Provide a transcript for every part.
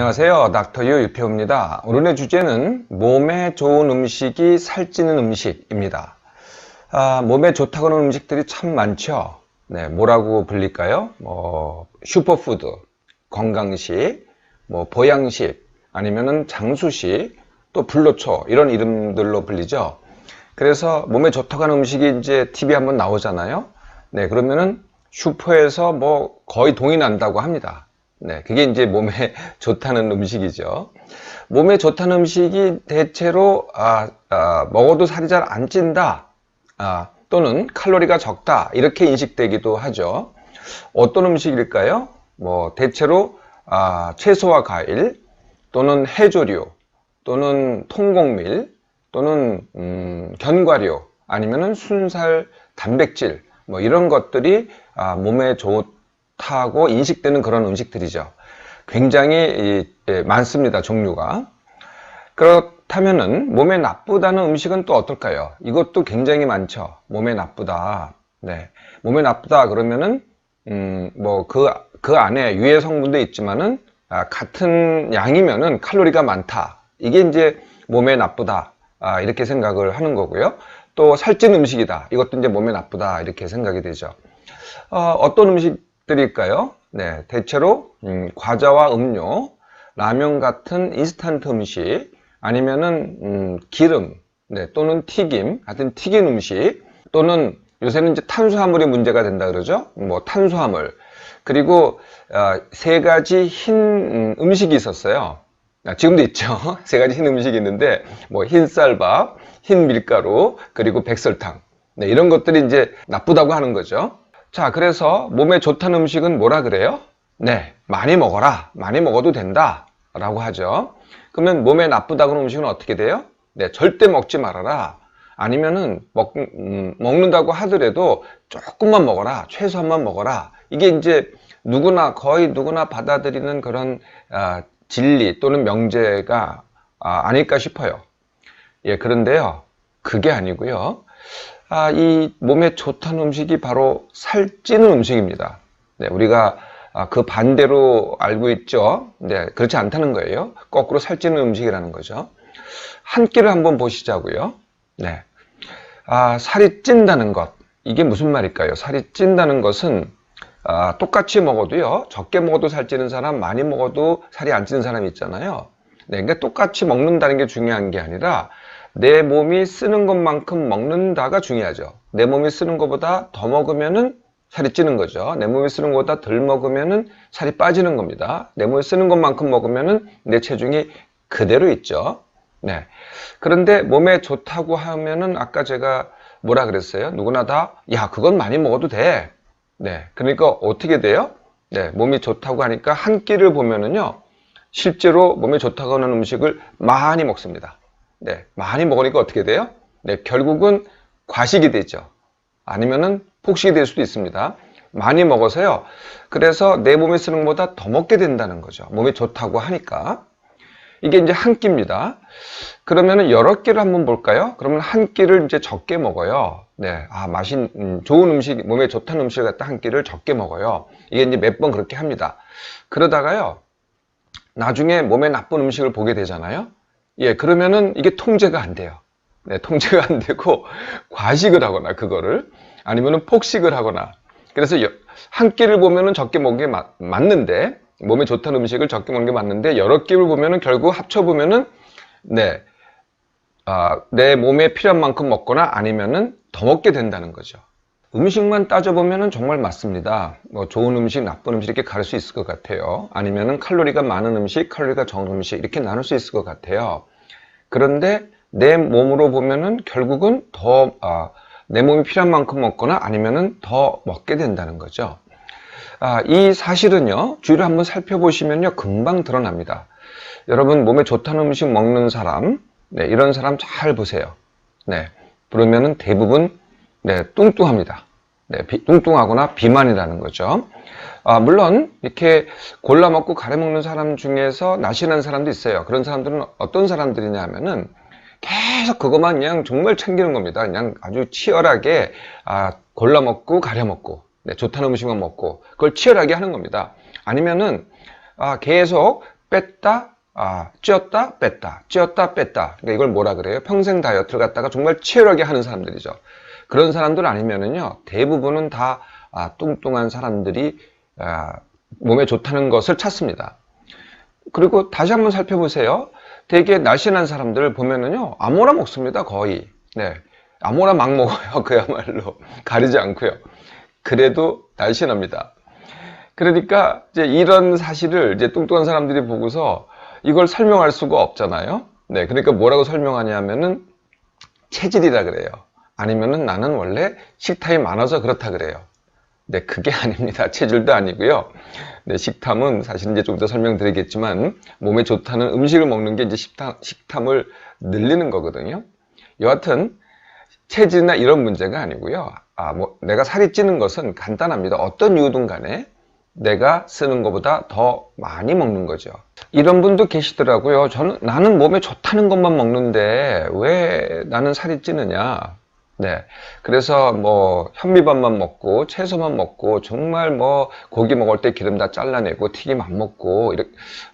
안녕하세요. 닥터 유 유태우입니다. 오늘의 주제는 몸에 좋은 음식이 살찌는 음식입니다. 몸에 좋다고 하는 음식들이 참 많죠. 네, 뭐라고 불릴까요? 슈퍼푸드, 건강식, 보양식, 아니면은 장수식, 또 불로초 이런 이름들로 불리죠. 그래서 몸에 좋다고 하는 음식이 이제 TV에 한번 나오잖아요. 네, 그러면은 슈퍼에서 거의 동이 난다고 합니다. 네, 그게 이제 몸에 좋다는 음식이죠. 몸에 좋다는 음식이 대체로 먹어도 살이 잘 안 찐다, 또는 칼로리가 적다 이렇게 인식되기도 하죠. 어떤 음식일까요? 대체로 채소와 과일, 또는 해조류, 또는 통곡밀, 또는 견과류, 아니면은 순살, 단백질 이런 것들이 몸에 좋다고 인식되는 그런 음식들이죠. 굉장히 많습니다, 종류가. 그렇다면은 몸에 나쁘다는 음식은 또 어떨까요? 이것도 굉장히 많죠. 몸에 나쁘다. 네, 몸에 나쁘다 그러면은 그 안에 유해 성분도 있지만은 같은 양이면은 칼로리가 많다. 이게 이제 몸에 나쁘다. 이렇게 생각을 하는 거고요. 또 살찐 음식이다. 이것도 이제 몸에 나쁘다. 이렇게 생각이 되죠. 어떤 음식들일까요? 네, 대체로 과자와 음료, 라면 같은 인스턴트 음식, 아니면은 기름, 네, 또는 튀김, 같은 튀긴 음식, 또는 요새는 이제 탄수화물이 문제가 된다 그러죠. 탄수화물. 그리고 세 가지 흰 음식이 있었어요. 지금도 있죠. 세 가지 흰 음식이 있는데 흰쌀밥, 흰 밀가루, 그리고 백설탕. 네, 이런 것들이 이제 나쁘다고 하는 거죠. 자, 그래서 몸에 좋다는 음식은 뭐라 그래요? 네, 많이 먹어라. 많이 먹어도 된다. 라고 하죠. 그러면 몸에 나쁘다고 하는 음식은 어떻게 돼요? 네, 절대 먹지 말아라. 아니면은 먹는다고 하더라도 조금만 먹어라. 최소한만 먹어라. 이게 이제 거의 누구나 받아들이는 그런 진리 또는 명제가 아닐까 싶어요. 예, 그런데요, 그게 아니고요. 이 몸에 좋다는 음식이 바로 살찌는 음식입니다. 네, 우리가 그 반대로 알고 있죠. 네, 그렇지 않다는 거예요. 거꾸로 살찌는 음식이라는 거죠. 한 끼를 한번 보시자고요. 네, 살이 찐다는 것, 이게 무슨 말일까요? 살이 찐다는 것은 똑같이 먹어도요, 적게 먹어도 살찌는 사람, 많이 먹어도 살이 안 찌는 사람이 있잖아요. 네, 그러니까 똑같이 먹는다는 게 중요한 게 아니라 내 몸이 쓰는 것만큼 먹는다가 중요하죠. 내 몸이 쓰는 것보다 더 먹으면은 살이 찌는 거죠. 내 몸이 쓰는 것보다 덜 먹으면은 살이 빠지는 겁니다. 내 몸이 쓰는 것만큼 먹으면은 내 체중이 그대로 있죠. 네. 그런데 몸에 좋다고 하면은 아까 제가 뭐라 그랬어요? 누구나 다, 야, 그건 많이 먹어도 돼. 네. 그러니까 어떻게 돼요? 네. 몸이 좋다고 하니까 한 끼를 보면은요, 실제로 몸에 좋다고 하는 음식을 많이 먹습니다. 네, 많이 먹으니까 어떻게 돼요? 네, 결국은 과식이 되죠. 아니면은 폭식이 될 수도 있습니다. 많이 먹어서요. 그래서 내 몸에 쓰는 것보다 더 먹게 된다는 거죠. 몸에 좋다고 하니까. 이게 이제 한 끼입니다. 그러면은 여러 끼를 한번 볼까요? 그러면 한 끼를 이제 적게 먹어요. 네, 좋은 음식, 몸에 좋다는 음식을 갖다 한 끼를 적게 먹어요. 이게 이제 몇 번 그렇게 합니다. 그러다가요, 나중에 몸에 나쁜 음식을 보게 되잖아요. 예, 그러면은 이게 통제가 안 돼요. 네, 통제가 안 되고 과식을 하거나 그거를 아니면은 폭식을 하거나. 그래서 한 끼를 보면은 적게 먹는 게 맞는데, 몸에 좋다는 음식을 적게 먹는 게 맞는데, 여러 끼를 보면은 결국 합쳐 보면은 네, 내 몸에 필요한 만큼 먹거나 아니면은 더 먹게 된다는 거죠. 음식만 따져보면은 정말 맞습니다. 좋은 음식, 나쁜 음식 이렇게 가릴 수 있을 것 같아요. 아니면은 칼로리가 많은 음식, 칼로리가 적은 음식 이렇게 나눌 수 있을 것 같아요. 그런데 내 몸으로 보면은 결국은 내 몸이 필요한 만큼 먹거나 아니면은 더 먹게 된다는 거죠. 이 사실은요, 주위를 한번 살펴보시면요, 금방 드러납니다. 여러분, 몸에 좋다는 음식 먹는 사람, 네, 이런 사람 잘 보세요. 네, 그러면은 대부분 네, 뚱뚱합니다. 네, 뚱뚱하거나 비만이라는 거죠. 물론 이렇게 골라 먹고 가려 먹는 사람 중에서 날씬한 사람도 있어요. 그런 사람들은 어떤 사람들이냐 하면은 계속 그것만 그냥 정말 챙기는 겁니다. 그냥 아주 치열하게 골라 먹고 가려 먹고, 네, 좋다는 음식만 먹고 그걸 치열하게 하는 겁니다. 아니면은 계속 뺐다, 찌었다, 뺐다, 찌었다, 뺐다. 그러니까 이걸 뭐라 그래요? 평생 다이어트를 갖다가 정말 치열하게 하는 사람들이죠. 그런 사람들 아니면은요, 대부분은 다 뚱뚱한 사람들이 몸에 좋다는 것을 찾습니다. 그리고 다시 한번 살펴보세요. 되게 날씬한 사람들을 보면은요, 아무나 먹습니다, 거의. 네. 아무나 막 먹어요, 그야말로. 가리지 않고요. 그래도 날씬합니다. 그러니까 이제 이런 사실을 이제 뚱뚱한 사람들이 보고서 이걸 설명할 수가 없잖아요. 네. 그러니까 뭐라고 설명하냐면은 체질이라 그래요. 아니면은 나는 원래 식탐이 많아서 그렇다 그래요. 네, 그게 아닙니다. 체질도 아니고요. 네, 식탐은 사실 이제 좀 더 설명드리겠지만 몸에 좋다는 음식을 먹는 게 이제 식탐을 늘리는 거거든요. 여하튼 체질이나 이런 문제가 아니고요. 내가 살이 찌는 것은 간단합니다. 어떤 이유든 간에 내가 쓰는 것보다 더 많이 먹는 거죠. 이런 분도 계시더라고요. 나는 몸에 좋다는 것만 먹는데 왜 나는 살이 찌느냐. 네. 그래서 뭐 현미밥만 먹고 채소만 먹고 정말 뭐 고기 먹을 때 기름 다 잘라내고 튀김 안 먹고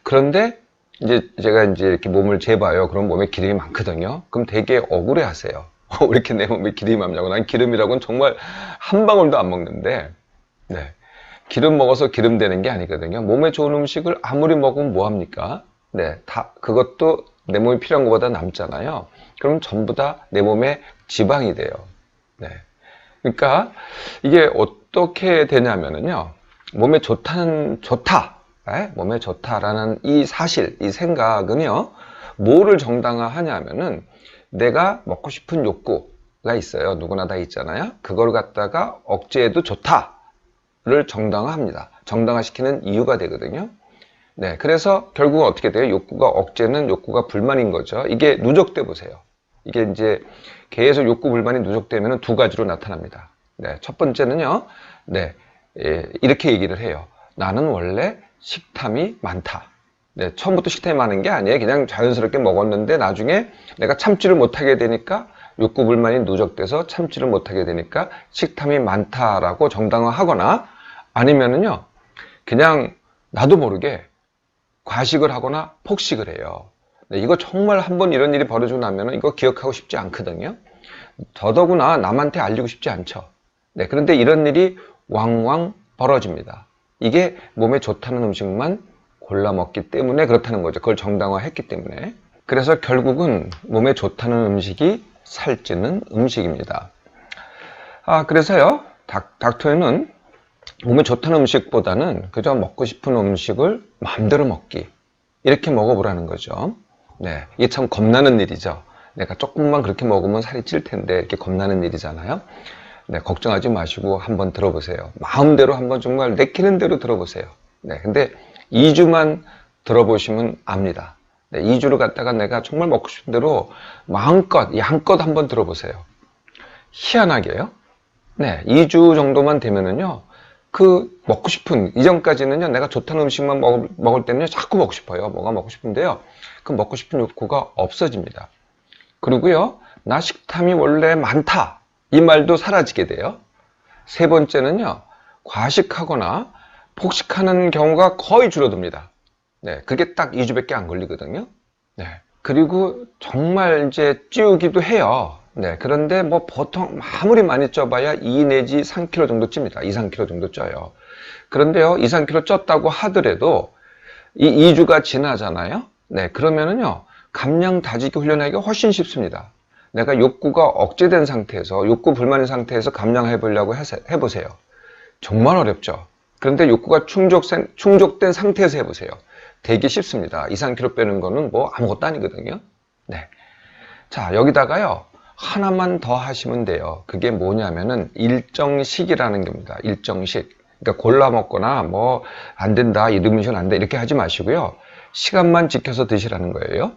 그런데 이제 제가 이제 이렇게 몸을 재봐요. 그럼 몸에 기름이 많거든요. 그럼 되게 억울해 하세요. 왜 이렇게 내 몸에 기름이 많냐고. 난 기름이라고는 정말 한 방울도 안 먹는데, 네. 기름 먹어서 기름 되는 게 아니거든요. 몸에 좋은 음식을 아무리 먹으면 뭐합니까? 네. 그것도 내 몸이 필요한 것보다 남잖아요. 그럼 전부 다 내 몸에 지방이 돼요. 네. 그러니까 이게 어떻게 되냐면은요. 몸에 좋다. 네? 몸에 좋다라는 이 사실, 이 생각은요. 뭐를 정당화하냐면은 내가 먹고 싶은 욕구가 있어요. 누구나 다 있잖아요. 그걸 갖다가 억제해도 좋다를 정당화합니다. 정당화시키는 이유가 되거든요. 네, 그래서 결국은 어떻게 돼요? 욕구가 억제는 욕구가 불만인 거죠. 이게 누적돼 보세요. 이게 이제 계속 욕구 불만이 누적되면 두 가지로 나타납니다. 네, 첫 번째는요. 네, 이렇게 얘기를 해요. 나는 원래 식탐이 많다. 네, 처음부터 식탐이 많은 게 아니에요. 그냥 자연스럽게 먹었는데 나중에 내가 참지를 못하게 되니까 욕구 불만이 누적돼서 참지를 못하게 되니까 식탐이 많다라고 정당화하거나 아니면은요. 그냥 나도 모르게 과식을 하거나 폭식을 해요. 네, 이거 정말 한번 이런 일이 벌어지고 나면 이거 기억하고 싶지 않거든요. 더더구나 남한테 알리고 싶지 않죠. 네, 그런데 이런 일이 왕왕 벌어집니다. 이게 몸에 좋다는 음식만 골라 먹기 때문에 그렇다는 거죠. 그걸 정당화했기 때문에. 그래서 결국은 몸에 좋다는 음식이 살찌는 음식입니다. 그래서요, 닥터에는 몸에 좋다는 음식보다는 그저 먹고 싶은 음식을 마음대로 먹기. 이렇게 먹어보라는 거죠. 네, 이게 참 겁나는 일이죠. 내가 조금만 그렇게 먹으면 살이 찔 텐데 이렇게 겁나는 일이잖아요. 네, 걱정하지 마시고 한번 들어보세요. 마음대로 한번 정말 내키는 대로 들어보세요. 네, 근데 2주만 들어보시면 압니다. 네, 2주를 갖다가 내가 정말 먹고 싶은 대로 마음껏, 양껏 한번 들어보세요. 희한하게요. 네, 2주 정도만 되면은요, 먹고 싶은, 이전까지는요, 내가 좋다는 음식만 먹을 때는요, 자꾸 먹고 싶어요. 뭐가 먹고 싶은데요, 그 먹고 싶은 욕구가 없어집니다. 그리고요, 나 식탐이 원래 많다. 이 말도 사라지게 돼요. 세 번째는요, 과식하거나 폭식하는 경우가 거의 줄어듭니다. 네, 그게 딱 2주밖에 안 걸리거든요. 네, 그리고 정말 이제 찌우기도 해요. 네, 그런데 뭐 보통 아무리 많이 쪄봐야 2 내지 3kg 정도 찝니다. 2, 3kg 정도 쪄요. 그런데요, 2, 3kg 쪘다고 하더라도 이 2주가 지나잖아요. 네, 그러면은요, 감량 다지기 훈련하기가 훨씬 쉽습니다. 내가 욕구가 억제된 상태에서, 욕구 불만인 상태에서 감량해 보려고 해보세요. 정말 어렵죠. 그런데 욕구가 충족된 상태에서 해보세요. 되게 쉽습니다. 2, 3kg 빼는 거는 뭐 아무것도 아니거든요. 네. 자, 여기다가요, 하나만 더 하시면 돼요. 그게 뭐냐면은 일정식이라는 겁니다. 일정식. 그러니까 골라 먹거나 뭐 안 된다, 이 음식은 안 돼, 이렇게 하지 마시고요. 시간만 지켜서 드시라는 거예요.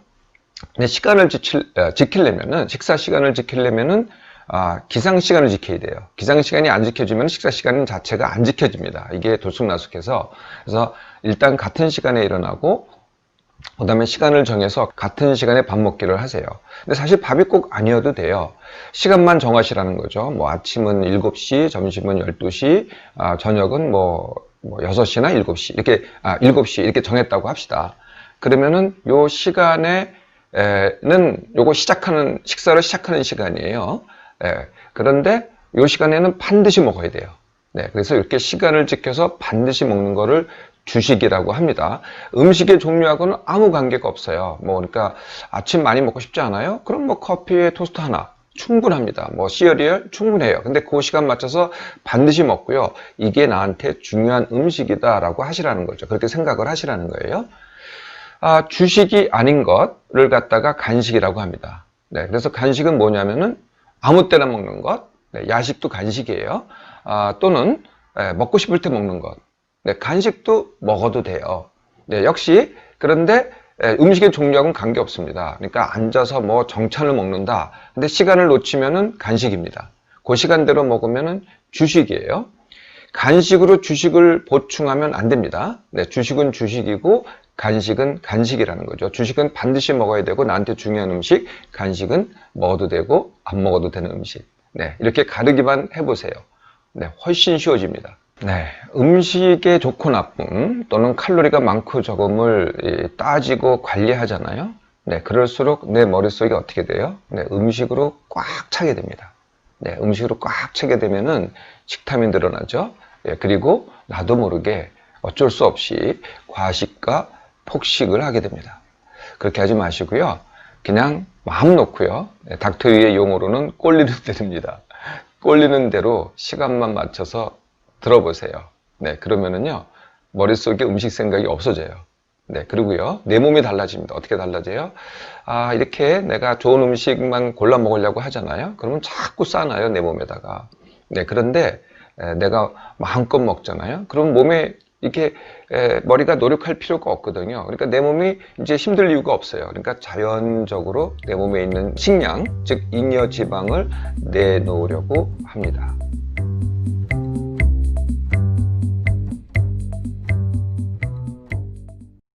근데 시간을 지키려면은, 식사 시간을 지키려면은 기상 시간을 지켜야 돼요. 기상 시간이 안 지켜지면 식사 시간 자체가 안 지켜집니다. 이게 들쑥날쑥해서. 그래서 일단 같은 시간에 일어나고 그 다음에 시간을 정해서 같은 시간에 밥 먹기를 하세요. 근데 사실 밥이 꼭 아니어도 돼요. 시간만 정하시라는 거죠. 뭐 아침은 7시, 점심은 12시, 저녁은 뭐 6시나 7시, 이렇게, 7시 이렇게 정했다고 합시다. 그러면은 요 시간에는 요거 식사를 시작하는 시간이에요. 그런데 요 시간에는 반드시 먹어야 돼요. 그래서 이렇게 시간을 지켜서 반드시 먹는 거를 주식이라고 합니다. 음식의 종류하고는 아무 관계가 없어요. 그러니까 아침 많이 먹고 싶지 않아요? 그럼 커피에 토스트 하나 충분합니다. 시리얼 충분해요. 근데 그 시간 맞춰서 반드시 먹고요. 이게 나한테 중요한 음식이다라고 하시라는 거죠. 그렇게 생각을 하시라는 거예요. 주식이 아닌 것을 갖다가 간식이라고 합니다. 그래서 간식은 뭐냐면은 아무 때나 먹는 것, 야식도 간식이에요. 또는 먹고 싶을 때 먹는 것. 간식도 먹어도 돼요. 역시 그런데 음식의 종류하고는 관계없습니다. 그러니까 앉아서 정찬을 먹는다. 근데 시간을 놓치면은 간식입니다. 그 시간대로 먹으면은 주식이에요. 간식으로 주식을 보충하면 안 됩니다. 주식은 주식이고 간식은 간식이라는 거죠. 주식은 반드시 먹어야 되고 나한테 중요한 음식, 간식은 먹어도 되고 안 먹어도 되는 음식. 이렇게 가르기만 해보세요. 훨씬 쉬워집니다. 음식의 좋고 나쁨 또는 칼로리가 많고 적음을 따지고 관리하잖아요. 그럴수록 내 머릿속이 어떻게 돼요? 음식으로 꽉 차게 됩니다. 음식으로 꽉 차게 되면은 식탐이 늘어나죠. 그리고 나도 모르게 어쩔 수 없이 과식과 폭식을 하게 됩니다. 그렇게 하지 마시고요. 그냥 마음 놓고요. 닥터유의 용어로는 꼴리는 대로입니다. 꼴리는 대로 시간만 맞춰서 들어보세요. 그러면은요, 머릿속에 음식 생각이 없어져요. 그리고요, 내 몸이 달라집니다. 어떻게 달라져요? 이렇게 내가 좋은 음식만 골라 먹으려고 하잖아요. 그러면 자꾸 싸놔요, 내 몸에다가. 그런데 내가 마음껏 먹잖아요. 그럼 몸에 이렇게 머리가 노력할 필요가 없거든요. 그러니까 내 몸이 이제 힘들 이유가 없어요. 그러니까 자연적으로 내 몸에 있는 식량, 즉 잉여 지방을 내놓으려고 합니다.